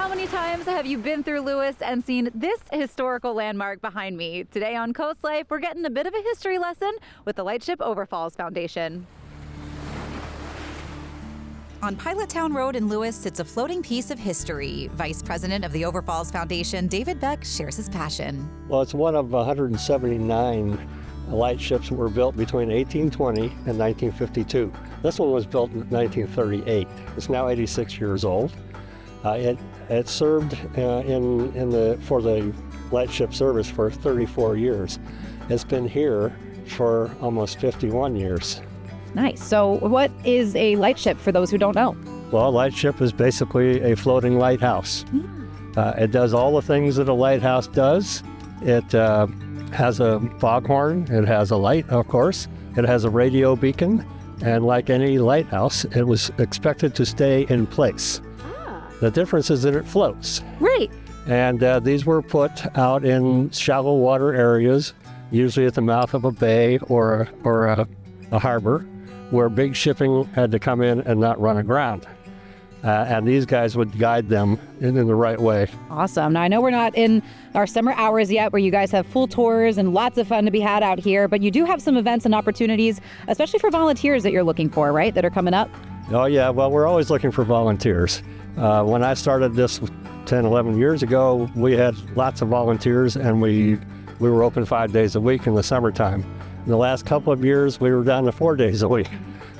How many times have you been through Lewis and seen this historical landmark behind me? Today on CoastLife, we're getting a bit of a history lesson with the Lightship Overfalls Foundation. On Pilot Town Road in Lewis sits a floating piece of history. Vice President of the Overfalls Foundation, David Beck, shares his passion. Well, it's one of 179 lightships that were built between 1820 and 1952. This one was built in 1938. It's now 86 years old. It served for the lightship service for 34 years. It's been here for almost 51 years. Nice. So what is a lightship for those who don't know? Well, a lightship is basically a floating lighthouse. It does all the things that a lighthouse does. It has a foghorn, it has a light, of course, it has a radio beacon, and like any lighthouse, it was expected to stay in place. The difference is that it floats. Right. And these were put out in shallow water areas, usually at the mouth of a bay or a harbor, where big shipping had to come in and not run aground. And these guys would guide them in the right way. Awesome. Now, I know we're not in our summer hours yet where you guys have full tours and lots of fun to be had out here, but you do have some events and opportunities, especially for volunteers that you're looking for, right, that are coming up? Oh, yeah. Well, we're always looking for volunteers. When I started this 10, 11 years ago, we had lots of volunteers, and we were open 5 days a week in the summertime. In the last couple of years, we were down to 4 days a week.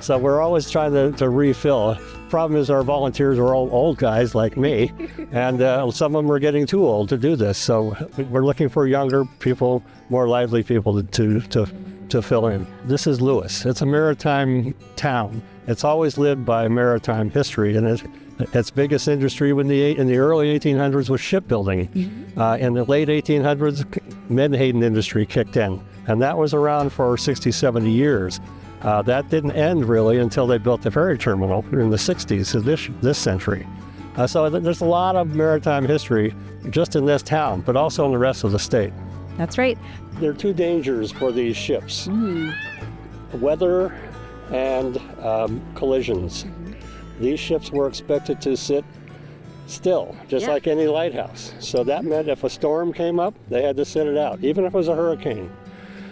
So we're always trying to refill. Problem is our volunteers are all old guys like me, and some of them are getting too old to do this. So we're looking for younger people, more lively people to fill in. This is Lewis. It's a maritime town. It's always lived by maritime history, and its biggest industry in the early 1800s was shipbuilding. In the late 1800s, Menhaden industry kicked in, and that was around for 60, 70 years. That didn't end really until they built the ferry terminal in the 60s of this century. So there's a lot of maritime history just in this town, but also in the rest of the state. That's right. There are two dangers for these ships: weather and collisions. These ships were expected to sit still, just like any lighthouse. So that meant if a storm came up, they had to sit it out, even if it was a hurricane.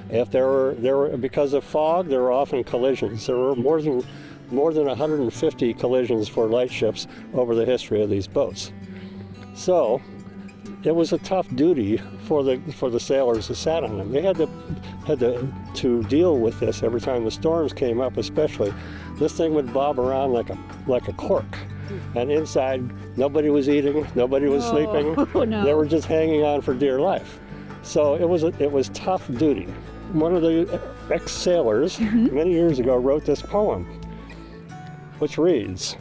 If there were because of fog, there were often collisions. There were more than 150 collisions for lightships over the history of these boats. So it was a tough duty for the sailors who sat on them. They had to deal with this every time the storms came up, especially. This thing would bob around like a cork. And inside, nobody was eating, nobody was sleeping. No. They were just hanging on for dear life. So it was tough duty. One of the ex-sailors many years ago wrote this poem, which reads,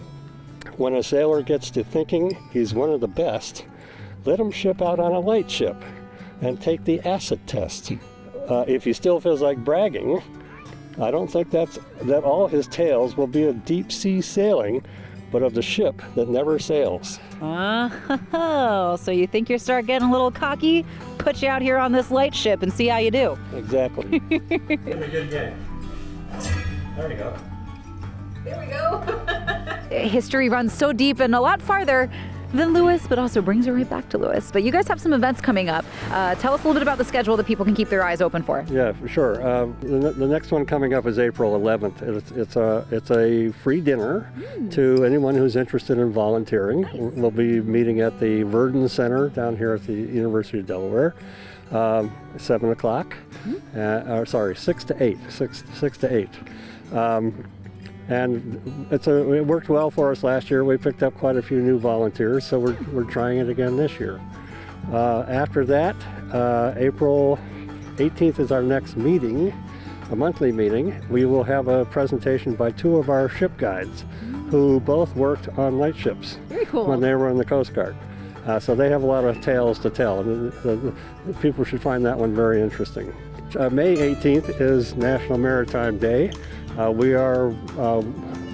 "When a sailor gets to thinking he's one of the best, let him ship out on a lightship and take the acid test. If he still feels like bragging, I don't think that all his tales will be of deep sea sailing, but of the ship that never sails." Oh, so you think you start getting a little cocky? Put you out here on this lightship and see how you do. Exactly. Good game. There you go. There we go. History runs so deep and a lot farther than Lewis, but also brings you right back to Lewis. But you guys have some events coming up. Tell us a little bit about the schedule that people can keep their eyes open for. Yeah, for sure. The next one coming up is April 11th. It's a free dinner to anyone who's interested in volunteering. Nice. We'll be meeting at the Verdon Center down here at the University of Delaware, 7 o'clock. 6 to 8. 6 to 8. And it worked well for us last year. We picked up quite a few new volunteers, so we're trying it again this year. After that, April 18th is our next meeting, a monthly meeting. We will have a presentation by two of our ship guides who both worked on lightships. Very cool. When they were in the Coast Guard. So they have a lot of tales to tell, and the people should find that one very interesting. May 18th is National Maritime Day. We are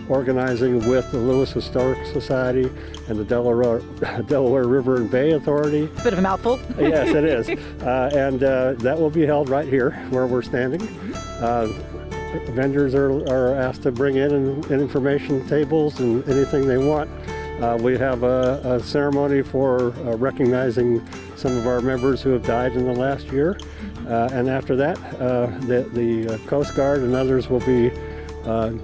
organizing with the Lewis Historic Society and the Delaware River and Bay Authority. Bit of a mouthful. Yes, it is. And that will be held right here where we're standing. Vendors are asked to bring in information tables and anything they want We have a ceremony for recognizing some of our members who have died in the last year. And after that, the Coast Guard and others will be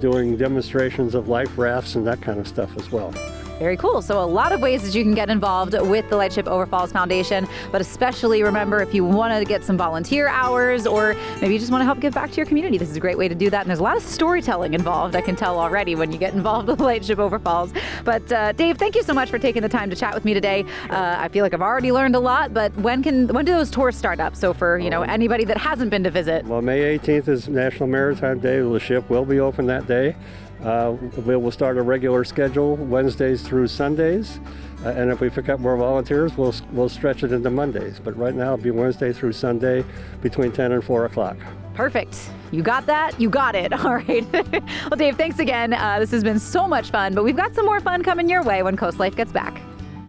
doing demonstrations of life rafts and that kind of stuff as well. Very cool. So a lot of ways that you can get involved with the Lightship Overfalls Foundation, but especially remember, if you want to get some volunteer hours or maybe you just want to help give back to your community, this is a great way to do that. And there's a lot of storytelling involved, I can tell already, when you get involved with Lightship Overfalls. But Dave, thank you so much for taking the time to chat with me today. I feel like I've already learned a lot, but when do those tours start up? So for anybody that hasn't been to visit. Well, May 18th is National Maritime Day. The ship will be open that day. We will start a regular schedule Wednesdays through Sundays, and if we pick up more volunteers, we'll stretch it into Mondays. But right now, it'll be Wednesday through Sunday between 10 and 4 o'clock. Perfect. You got that? You got it. All right. Well, Dave, thanks again. This has been so much fun, but we've got some more fun coming your way when CoastLife gets back.